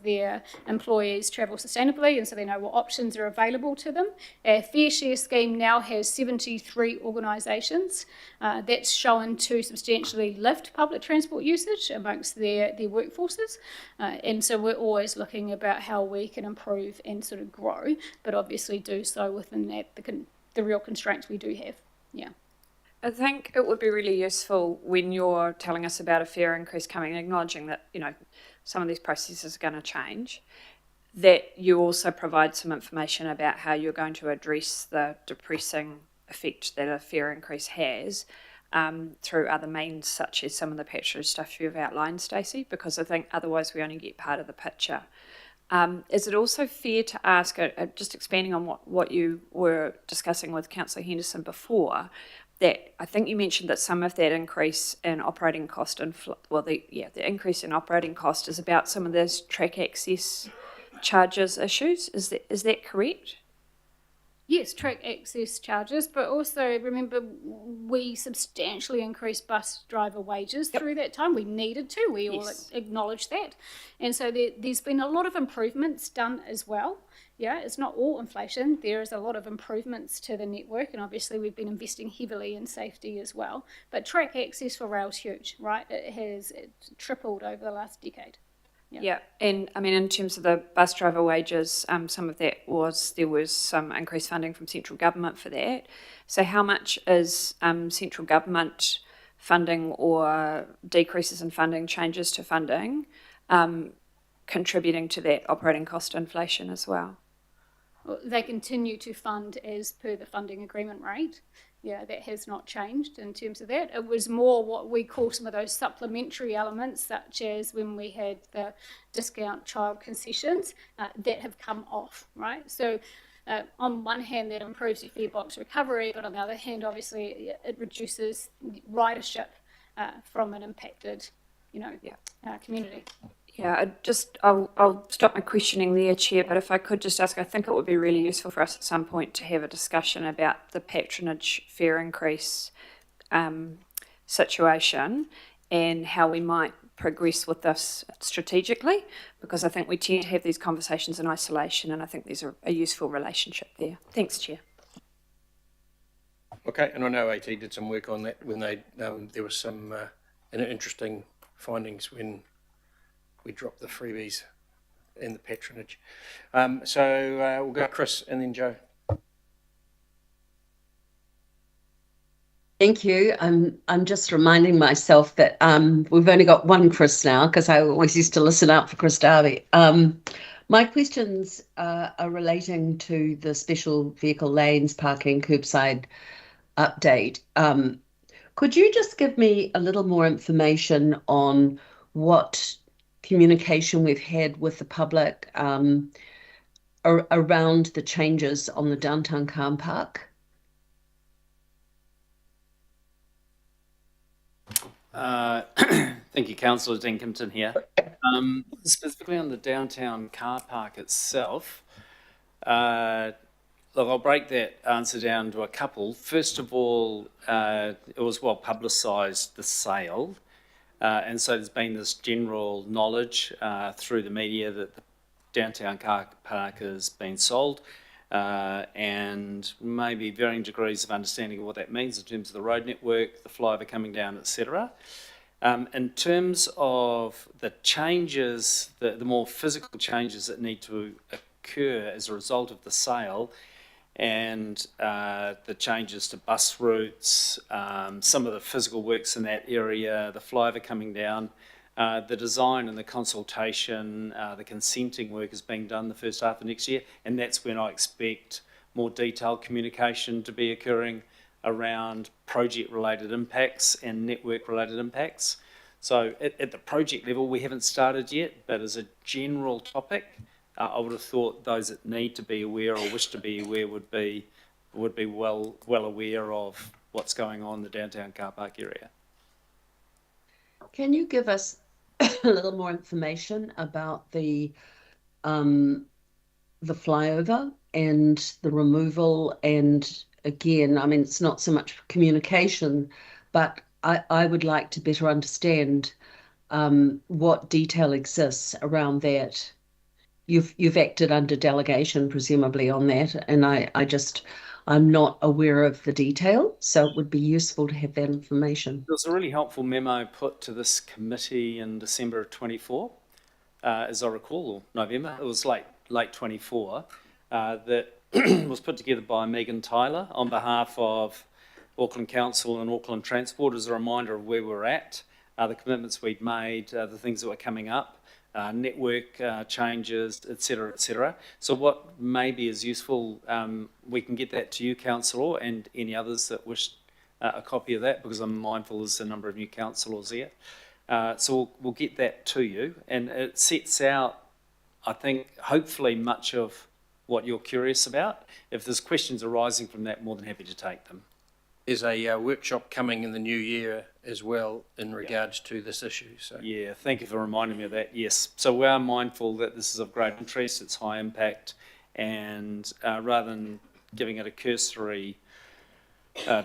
[SPEAKER 4] their employees travel sustainably, and so they know what options are available to them. Our Fair Share scheme now has 73 organisations. That's shown to substantially lift public transport usage amongst their workforces, and so we're always looking about how we can improve and sort of grow, but obviously do so within that the real constraints we do have. Yeah.
[SPEAKER 13] I think it would be really useful when you're telling us about a fare increase coming, acknowledging that, some of these processes are going to change, that you also provide some information about how you're going to address the depressing effect that a fare increase has through other means, such as some of the patronage stuff you've outlined, Stacey, because I think otherwise we only get part of the picture. Is it also fair to ask, just expanding on what you were discussing with Councillor Henderson before, that I think you mentioned that some of that increase in operating cost, the increase in operating cost is about some of those track access charges issues. Is that correct?
[SPEAKER 4] Yes, track access charges, but also remember we substantially increased bus driver wages through that time. We needed to, we all acknowledge that. And so there's been a lot of improvements done as well. Yeah, it's not all inflation. There is a lot of improvements to the network, and obviously we've been investing heavily in safety as well. But track access for rail is huge, right? It's tripled over the last decade.
[SPEAKER 13] Yeah, and I mean, in terms of the bus driver wages, some of that there was some increased funding from central government for that. So how much is central government funding or decreases in funding, changes to funding, contributing to that operating cost inflation as well?
[SPEAKER 4] Well, they continue to fund as per the funding agreement rate. Yeah, that has not changed in terms of that. It was more what we call some of those supplementary elements, such as when we had the discount child concessions that have come off, right? So on one hand, that improves your fare box recovery, but on the other hand, obviously, it reduces ridership from an impacted, community.
[SPEAKER 13] Yeah, I'll stop my questioning there, Chair, but if I could just ask, I think it would be really useful for us at some point to have a discussion about the patronage fare increase situation and how we might progress with this strategically, because I think we tend to have these conversations in isolation, and I think there's a useful relationship there. Thanks, Chair.
[SPEAKER 1] Okay, and I know AT did some work on that when there was some interesting findings when we dropped the freebies and the patronage. So we'll go Chris and then Joe.
[SPEAKER 14] Thank you. I'm just reminding myself that we've only got one Chris now, because I always used to listen out for Chris Darby. My questions are relating to the special vehicle lanes, parking, curbside update. Could you just give me a little more information on what communication we've had with the public around the changes on the downtown car park?
[SPEAKER 6] Thank you, Councillor Dinkinton here. Specifically on the downtown car park itself, look, I'll break that answer down to a couple. First of all, it was well publicised, the sale. And so there's been this general knowledge through the media that the downtown car park has been sold, and maybe varying degrees of understanding of what that means in terms of the road network, the flyover coming down, etc. In terms of the changes, the more physical changes that need to occur as a result of the sale, and the changes to bus routes, some of the physical works in that area, the flyover coming down, the design and the consultation, the consenting work is being done the first half of next year, and that's when I expect more detailed communication to be occurring around project-related impacts and network-related impacts. So at the project level, we haven't started yet, but as a general topic, I would have thought those that need to be aware or wish to be aware would be well aware of what's going on in the downtown car park area.
[SPEAKER 14] Can you give us a little more information about the flyover and the removal? And again, I mean, it's not so much communication, but I would like to better understand what detail exists around that. You've acted under delegation, presumably, on that, and I'm not aware of the detail, so it would be useful to have that information.
[SPEAKER 6] There was a really helpful memo put to this committee in December of 24, as I recall, or November. It was late 24, that was put together by Megan Tyler on behalf of Auckland Council and Auckland Transport as a reminder of where we're at, the commitments we'd made, the things that were coming up, network changes, etc., etc. So what maybe is useful, we can get that to you, councillor, and any others that wish a copy of that, because I'm mindful there's a number of new councillors here. So we'll get that to you, and it sets out, I think, hopefully much of what you're curious about. If there's questions arising from that, more than happy to take them.
[SPEAKER 1] There's a workshop coming in the new year as well in regards to this issue. So
[SPEAKER 6] Yeah, thank you for reminding me of that. Yes, so we are mindful that this is of great interest, it's high impact, and rather than giving it a cursory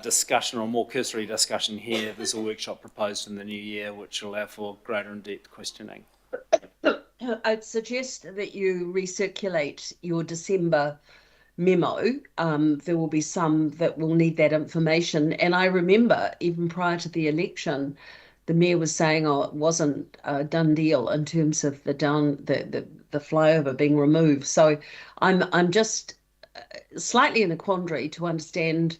[SPEAKER 6] discussion or a more cursory discussion here, there's a workshop proposed in the new year which will allow for greater in-depth questioning.
[SPEAKER 14] I'd suggest that you recirculate your December memo. There will be some that will need that information. And I remember even prior to the election, the mayor was saying, oh, it wasn't a done deal in terms of the flyover being removed. So I'm just slightly in a quandary to understand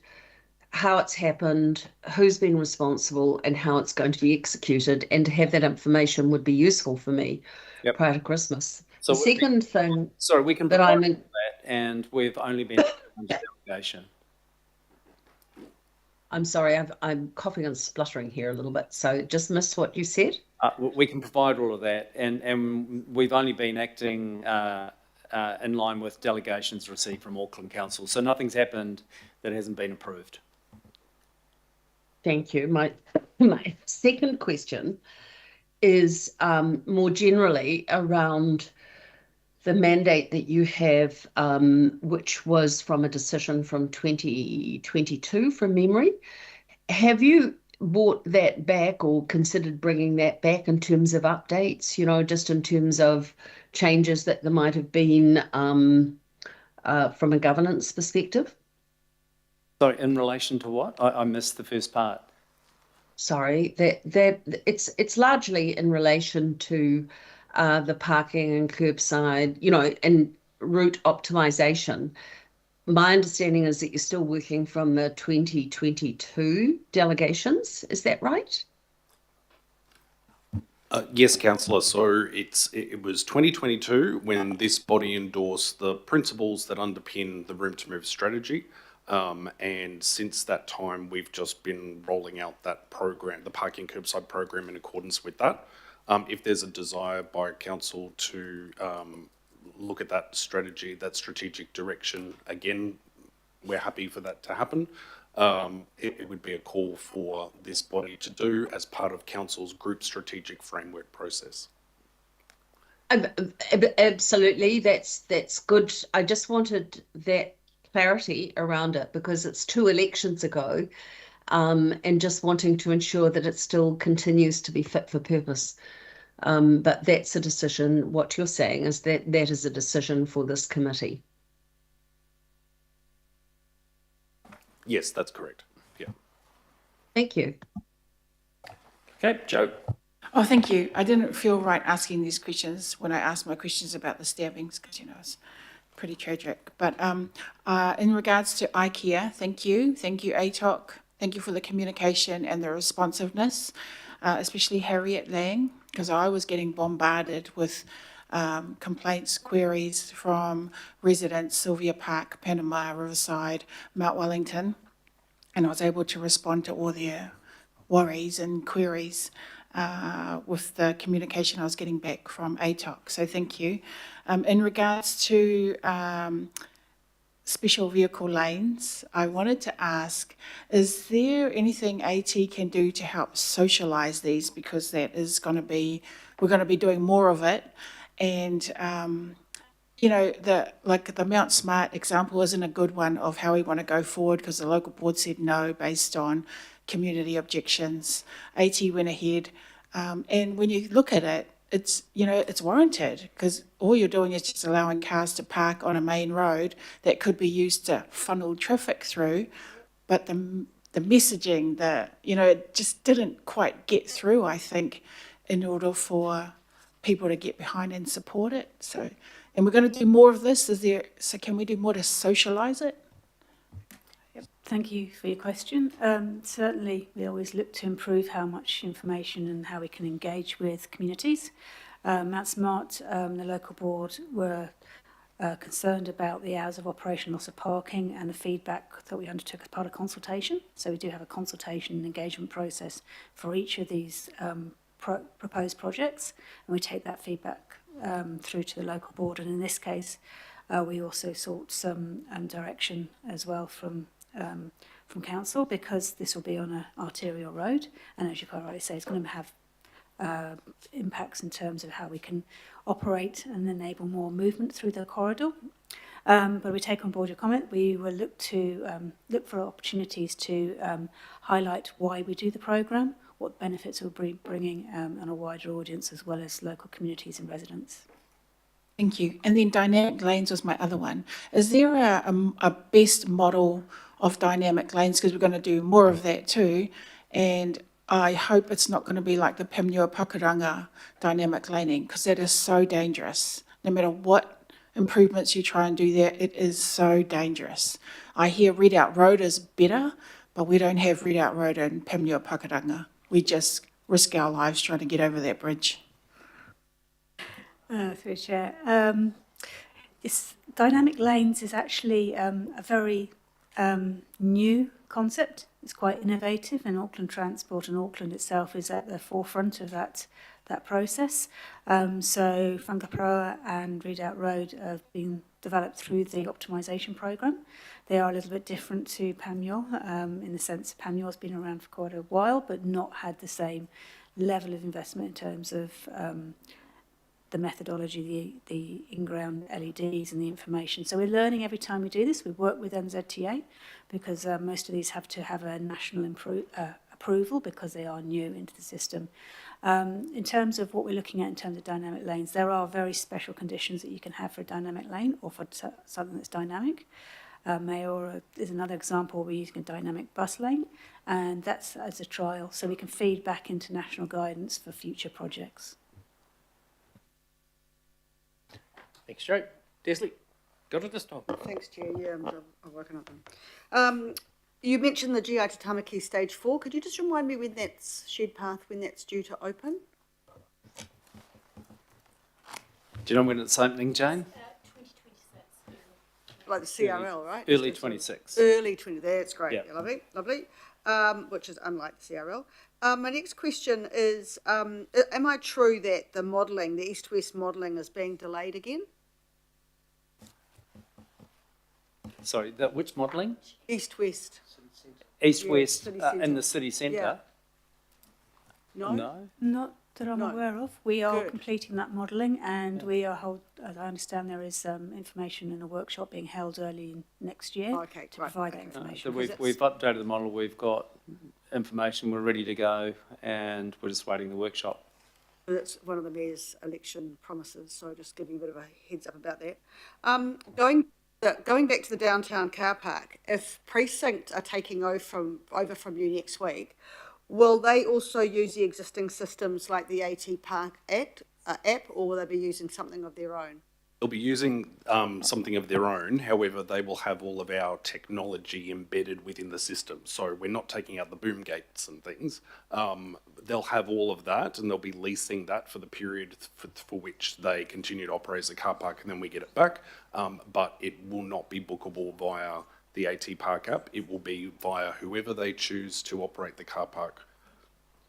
[SPEAKER 14] how it's happened, who's been responsible, and how it's going to be executed. And to have that information would be useful for me prior to Christmas.
[SPEAKER 6] So
[SPEAKER 14] the second thing
[SPEAKER 6] sorry, we can
[SPEAKER 14] that
[SPEAKER 6] provide
[SPEAKER 14] I'm in,
[SPEAKER 6] that, and we've only been under delegation.
[SPEAKER 14] I'm sorry, I'm coughing and spluttering here a little bit, so just missed what you said.
[SPEAKER 6] We can provide all of that, and we've only been acting in line with delegations received from Auckland Council, so nothing's happened that hasn't been approved.
[SPEAKER 14] Thank you. My second question is more generally around the mandate that you have, which was from a decision from 2022 from memory. Have you brought that back or considered bringing that back in terms of updates, just in terms of changes that there might have been from a governance perspective?
[SPEAKER 6] Sorry, in relation to what? I missed the first part.
[SPEAKER 14] Sorry, that it's largely in relation to the parking and curbside, and route optimization. My understanding is that you're still working from the 2022 delegations. Is that right?
[SPEAKER 15] Yes, councillor. So it was 2022 when this body endorsed the principles that underpin the Room to Move strategy. And since that time, we've just been rolling out that program, the parking curbside program, in accordance with that. If there's a desire by council to look at that strategy, that strategic direction, again, we're happy for that to happen. It would be a call for this body to do as part of council's group strategic framework process.
[SPEAKER 14] Absolutely, that's good. I just wanted that clarity around it because it's 2 elections ago, and just wanting to ensure that it still continues to be fit for purpose. But that's a decision. What you're saying is that is a decision for this committee.
[SPEAKER 15] Yes, that's correct. Yeah.
[SPEAKER 14] Thank you.
[SPEAKER 1] okay, Joe.
[SPEAKER 10] Oh, thank you. I didn't feel right asking these questions when I asked my questions about the stabbings because, it's pretty tragic. But in regards to IKEA, thank you. Thank you, ATOC. Thank you for the communication and the responsiveness, especially Harriet Lang, because I was getting bombarded with complaints, queries from residents, Sylvia Park, Panama, Riverside, Mount Wellington, and I was able to respond to all their worries and queries with the communication I was getting back from ATOC. So thank you. In regards to special vehicle lanes, I wanted to ask, is there anything AT can do to help socialise these? Because that is we're going to be doing more of it. And, the Mount Smart example isn't a good one of how we want to go forward because the local board said no based on community objections. AT went ahead. And when you look at it, it's warranted because all you're doing is just allowing cars to park on a main road that could be used to funnel traffic through. But the messaging, it just didn't quite get through, I think, in order for people to get behind and support it. So, and we're going to do more of this. So can we do more to socialise it?
[SPEAKER 8] Thank you for your question. Certainly, we always look to improve how much information and how we can engage with communities. At Smart, the local board were concerned about the hours of operation, loss of parking, and the feedback that we undertook as part of consultation. So we do have a consultation and engagement process for each of these proposed projects, and we take that feedback through to the local board. And in this case, we also sought some direction as well from council, because this will be on an arterial road, and as you quite rightly say, it's going to have impacts in terms of how we can operate and enable more movement through the corridor. But we take on board your comment. We will look for opportunities to highlight why we do the programme, what benefits we'll be bringing on a wider audience, as well as local communities and residents.
[SPEAKER 10] Thank you. And then dynamic lanes was my other one. Is there a best model of dynamic lanes? Because we're going to do more of that too. And I hope it's not going to be like the Pimnua Pakuranga dynamic laning, because that is so dangerous. No matter what improvements you try and do there, it is so dangerous. I hear Readout Road is better, but we don't have Readout Road in Pimnua Pakuranga. We just risk our lives trying to get over that bridge.
[SPEAKER 8] Through Chair. Yes, dynamic lanes is actually a very new concept. It's quite innovative, and Auckland Transport and Auckland itself is at the forefront of that process. So Whangaproa and Readout Road have been developed through the optimisation programme. They are a little bit different to Pamyor, in the sense that Pamyor's been around for quite a while, but not had the same level of investment in terms of the methodology, the in-ground LEDs and the information. So we're learning every time we do this. We work with NZTA because most of these have to have a national approval because they are new into the system. In terms of what we're looking at in terms of dynamic lanes, there are very special conditions that you can have for a dynamic lane or for something that's dynamic. Mayora is another example. We're using a dynamic bus lane, and that's as a trial, so we can feed back into national guidance for future projects.
[SPEAKER 1] Thanks, Joe. Desley, got it this time.
[SPEAKER 16] Thanks, Chair. Yeah, I've woken up then. You mentioned the GI to Tamaki Stage 4. Could you just remind me when that's shed path, when that's due to open?
[SPEAKER 6] Do you know when it's opening, Jane?
[SPEAKER 16] 2026. Like the CRL, right?
[SPEAKER 6] Early 26.
[SPEAKER 16] Early 20. That's great.
[SPEAKER 6] Yep.
[SPEAKER 16] Yeah, lovely, lovely. Which is unlike the CRL. My next question is, am I true that the modelling, the east-west modelling, is being delayed again?
[SPEAKER 6] Sorry, which modelling?
[SPEAKER 16] East-west.
[SPEAKER 6] East-west
[SPEAKER 16] city
[SPEAKER 6] in the city centre?
[SPEAKER 16] Yeah. No?
[SPEAKER 6] No?
[SPEAKER 8] Not that I'm aware of. We are
[SPEAKER 16] Good.
[SPEAKER 8] completing that modelling, and we are as I understand, there is information in a workshop being held early next year
[SPEAKER 16] Okay,
[SPEAKER 8] to
[SPEAKER 16] right,
[SPEAKER 8] provide that
[SPEAKER 16] okay.
[SPEAKER 8] information.
[SPEAKER 6] So we've updated the model, we've got information, we're ready to go, and we're just waiting the workshop.
[SPEAKER 16] That's one of the Mayor's election promises, so just giving a bit of a heads up about that. Going back to the downtown car park, if Precinct are taking over from you next week, will they also use the existing systems like the AT Park app, or will they be using something of their own?
[SPEAKER 15] They'll be using something of their own. However, they will have all of our technology embedded within the system. So we're not taking out the boom gates and things. They'll have all of that, and they'll be leasing that for the period for which they continue to operate as a car park, and then we get it back. But it will not be bookable via the AT Park app. It will be via whoever they choose to operate the car park,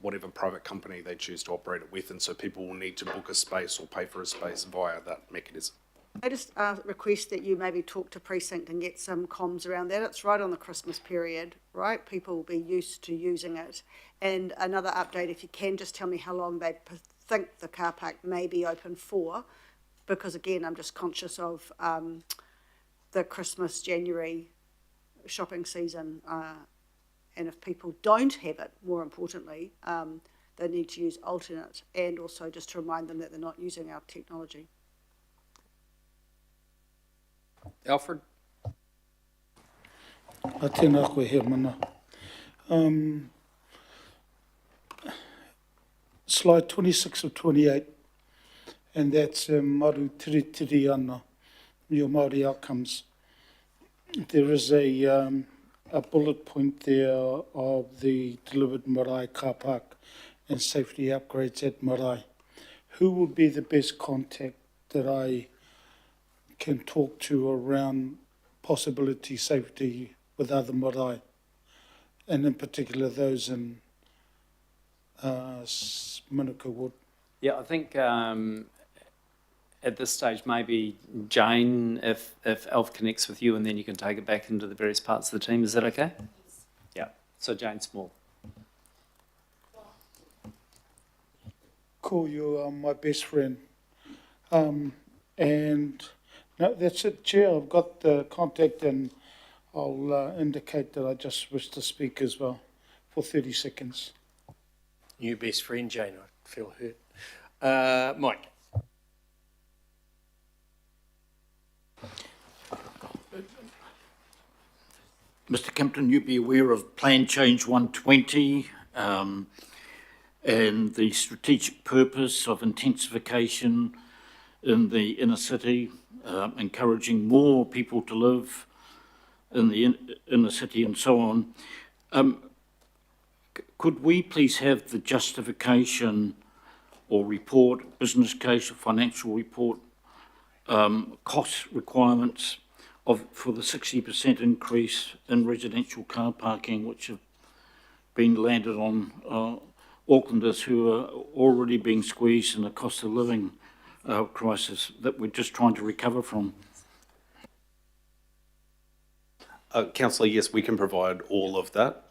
[SPEAKER 15] whatever private company they choose to operate it with. And so people will need to book a space or pay for a space via that mechanism.
[SPEAKER 16] I just request that you maybe talk to Precinct and get some comms around that. It's right on the Christmas period, right? People will be used to using it. And another update, if you can, just tell me how long they think the car park may be open for, because again, I'm just conscious of the Christmas, January shopping season. And if people don't have it, more importantly, they need to use alternate, and also just to remind them that they're not using our technology.
[SPEAKER 1] Alfred?
[SPEAKER 17] Tēnā koe he mana. Slide 26 of 28. and that's Maru Tiri Tiri Ana, your Māori outcomes. There is a bullet point there of the delivered marae car park and safety upgrades at marae. Who would be the best contact that I can talk to around possibility safety with other marae, and in particular those in Manukau Wood?
[SPEAKER 6] Yeah, I think at this stage, maybe Jane, if Alf connects with you, and then you can take it back into the various parts of the team. Is that okay? Yes. Yeah. So Jane Small.
[SPEAKER 17] Cool, you are my best friend. And no, that's it, Chair. I've got the contact, and I'll indicate that I just wish to speak as well for 30 seconds.
[SPEAKER 1] New best friend, Jane. I feel hurt. Mike.
[SPEAKER 18] Mr. Kimpton, you'd be aware of Plan Change 120 and the strategic purpose of intensification in the inner city, encouraging more people to live in the inner city and so on. Could we please have the justification or report, business case or financial report, cost requirements for the 60% increase in residential car parking, which have been landed on Aucklanders who are already being squeezed in a cost of living crisis that we're just trying to recover from?
[SPEAKER 15] Councillor, yes, we can provide all of that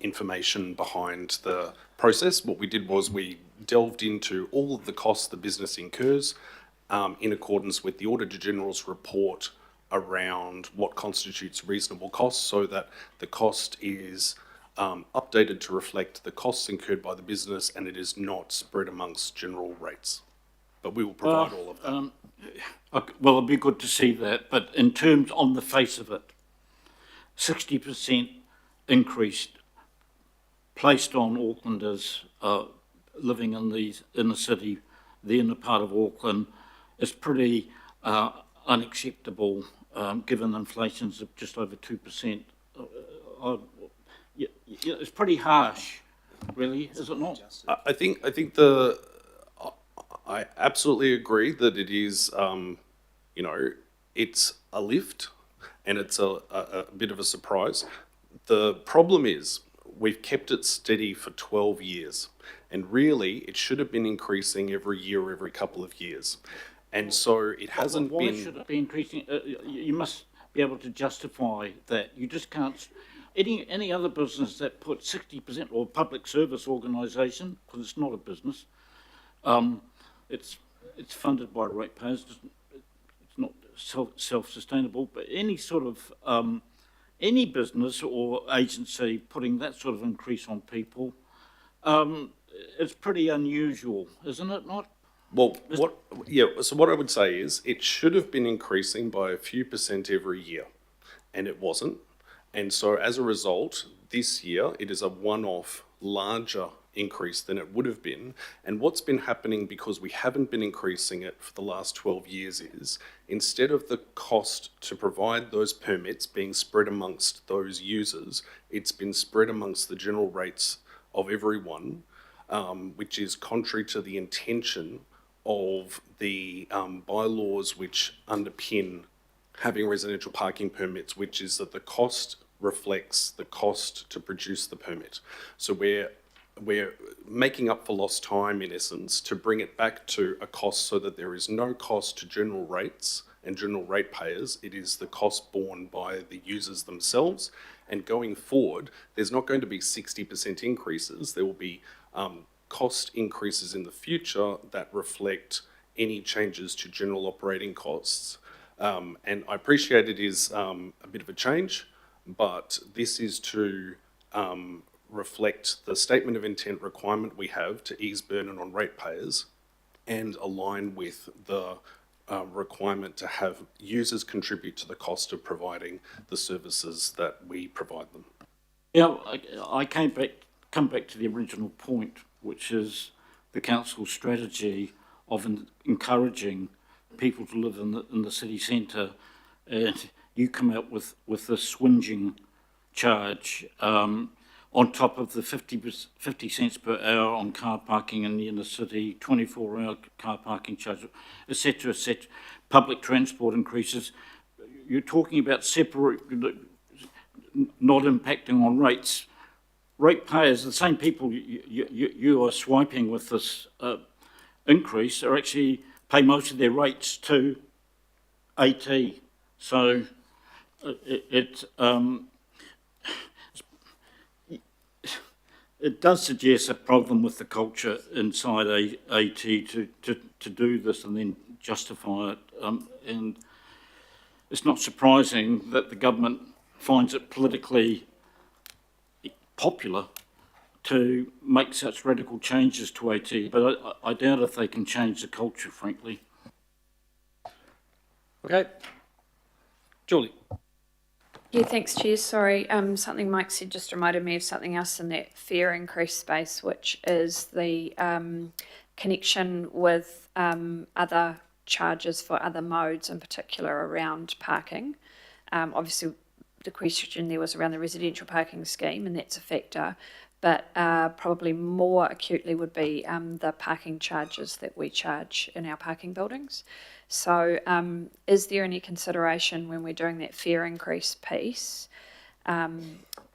[SPEAKER 15] information behind the process. What we did was we delved into all of the costs the business incurs in accordance with the Auditor General's report around what constitutes reasonable costs, so that the cost is updated to reflect the costs incurred by the business and it is not spread amongst general rates. But we will provide all of that.
[SPEAKER 18] Well, it'd be good to see that, but in terms, on the face of it, 60% increase placed on Aucklanders living in the inner city, the inner part of Auckland, is pretty unacceptable given inflation's of just over 2%. It's pretty harsh, really, is it not?
[SPEAKER 15] I think I absolutely agree that it is, it's a lift and it's a bit of a surprise. The problem is we've kept it steady for 12 years, and really it should have been increasing every year or every couple of years. And so it hasn't been...
[SPEAKER 18] Why should it be increasing? You must be able to justify that. You just can't... Any other business that puts 60%, or public service organisation, because it's not a business, it's funded by ratepayers, it's not self-sustainable, but any sort of, any business or agency putting that sort of increase on people, it's pretty unusual, isn't it not?
[SPEAKER 15] Well, so what I would say is it should have been increasing by a few percent every year, and it wasn't. And so as a result, this year it is a one-off larger increase than it would have been. And what's been happening, because we haven't been increasing it for the last 12 years, is instead of the cost to provide those permits being spread amongst those users, it's been spread amongst the general rates of everyone, which is contrary to the intention of the bylaws which underpin having residential parking permits, which is that the cost reflects the cost to produce the permit. So we're making up for lost time, in essence, to bring it back to a cost so that there is no cost to general rates and general ratepayers. It is the cost borne by the users themselves. And going forward, there's not going to be 60% increases. There will be cost increases in the future that reflect any changes to general operating costs. And I appreciate it is a bit of a change, but this is to reflect the statement of intent requirement we have to ease burden on ratepayers and align with the requirement to have users contribute to the cost of providing the services that we provide them.
[SPEAKER 18] Yeah, I come back to the original point, which is the council's strategy of encouraging people to live in the city centre, and you come out with this swinging charge on top of the 50 cents per hour on car parking in the inner city, 24-hour car parking charge, etc., etc. Public transport increases. You're talking about not impacting on rates. Ratepayers, the same people you are swiping with this increase, are actually pay most of their rates to AT. So it does suggest a problem with the culture inside AT to do this and then justify it. And it's not surprising that the government finds it politically popular to make such radical changes to AT, but I doubt if they can change the culture, frankly.
[SPEAKER 1] Okay. Julie.
[SPEAKER 13] Yeah, thanks, Chair. Sorry, something Mike said just reminded me of something else in that fare increase space, which is the connection with other charges for other modes, in particular around parking. Obviously, the question there was around the residential parking scheme, and that's a factor, but probably more acutely would be the parking charges that we charge in our parking buildings. So is there any consideration when we're doing that fare increase piece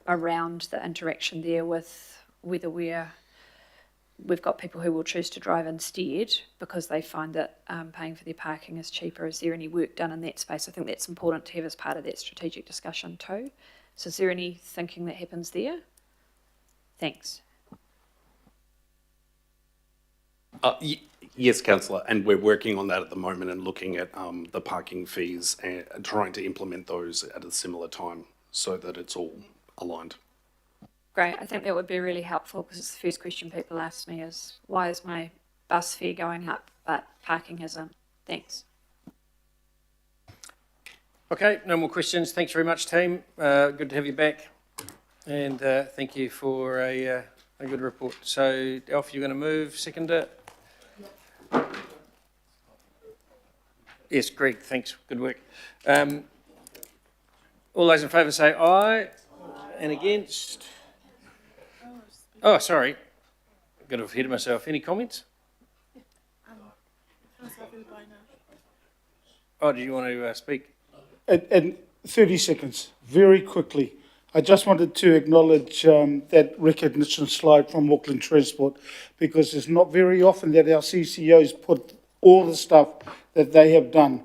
[SPEAKER 13] around the interaction there with whether we've got people who will choose to drive instead because they find that paying for their parking is cheaper? Is there any work done in that space? I think that's important to have as part of that strategic discussion too. So is there any thinking that happens there? Thanks.
[SPEAKER 15] Yes, Councillor, and we're working on that at the moment and looking at the parking fees and trying to implement those at a similar time so that it's all aligned.
[SPEAKER 13] Great, I think that would be really helpful because it's the first question people ask me is, why is my bus fare going up but parking isn't? Thanks.
[SPEAKER 1] Okay, no more questions. Thanks very much, team. Good to have you back. And thank you for a good report. So, Alf, you're going to move, seconder? Yes, Greg, thanks. Good work. All those in favour say aye. And against? Oh, sorry. I've got to have ahead of myself. Any comments? Oh, do you want to speak?
[SPEAKER 17] And 30 seconds, very quickly. I just wanted to acknowledge that recognition slide from Auckland Transport, because it's not very often that our CCOs put all the stuff that they have done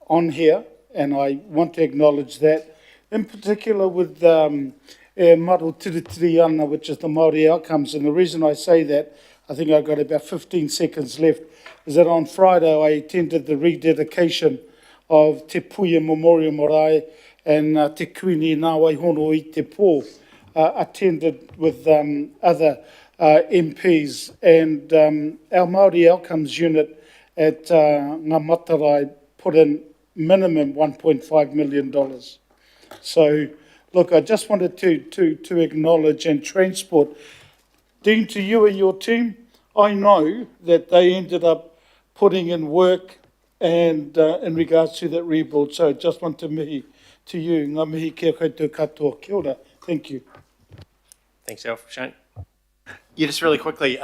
[SPEAKER 17] on here, and I want to acknowledge that, in particular with Maru Tiritiri Ana, which is the Māori outcomes. And the reason I say that, I think I've got about 15 seconds left, is that on Friday I attended the rededication of Te Puia Memorial Marae, and Te Kuini Ngā Waihono i Te Pō attended with other MPs, and our Māori Outcomes unit at Ngā Matarai put in minimum $1.5 million. So, look, I just wanted to acknowledge and transport. Dean, to you and your team, I know that they ended up putting in work and in regards to that rebuild. So I just want to mihi to you. Ngā mihi kia koutou katoa. Kia ora. Thank you.
[SPEAKER 1] Thanks, Alf. Shane?
[SPEAKER 12] Yeah, just really quickly,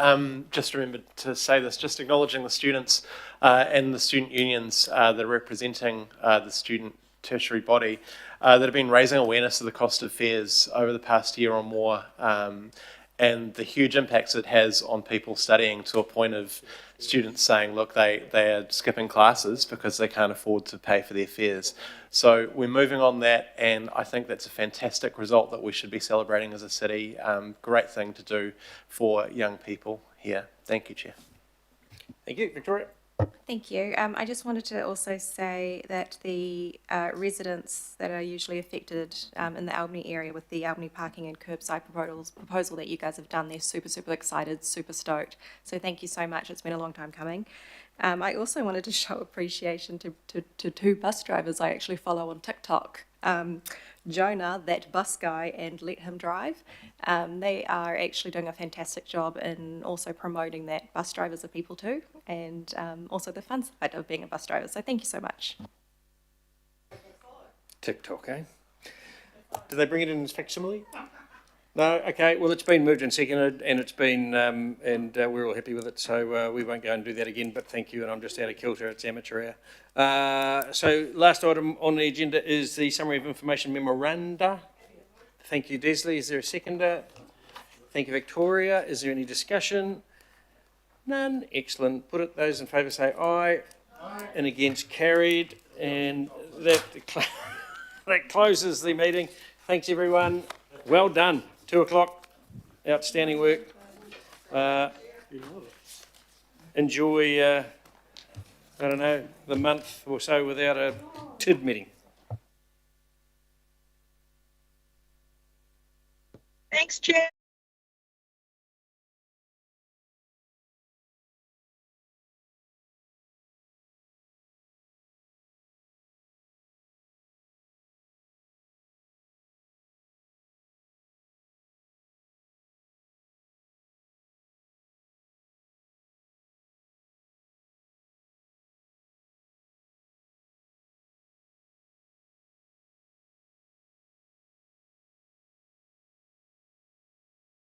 [SPEAKER 12] just remembered to say this, just acknowledging the students and the student unions that are representing the student tertiary body that have been raising awareness of the cost of fares over the past year or more, and the huge impacts it has on people studying, to a point of students saying, look, they are skipping classes because they can't afford to pay for their fares. So we're moving on that, and I think that's a fantastic result that we should be celebrating as a city. Great thing to do for young people here. Thank you, Chair.
[SPEAKER 1] Thank you. Victoria?
[SPEAKER 19] Thank you. I just wanted to also say that the residents that are usually affected in the Albany area with the Albany parking and curbside proposal that you guys have done, they're super, super excited, super stoked. So thank you so much. It's been a long time coming. I also wanted to show appreciation to two bus drivers I actually follow on TikTok. Jonah, that bus guy, and let him drive. They are actually doing a fantastic job in also promoting that bus drivers are people too, and also the fun side of being a bus driver. So thank you so much.
[SPEAKER 1] TikTok, eh? Did they bring it in as facsimile? No? Okay, well, it's been moved and seconded, and it's been, we're all happy with it, so we won't go and do that again, but thank you, and I'm just out of kilter, it's amateur hour. So last item on the agenda is the summary of information memoranda. Thank you, Desley. Is there a seconder? Thank you, Victoria. Is there any discussion? None? Excellent. Put it, those in favour say aye. Aye. And against carried, and that, that closes the meeting. Thanks, everyone. Well done. 2 o'clock. Outstanding work. Enjoy, I don't know, the month or so without a TID meeting.
[SPEAKER 20] Thanks, Chair.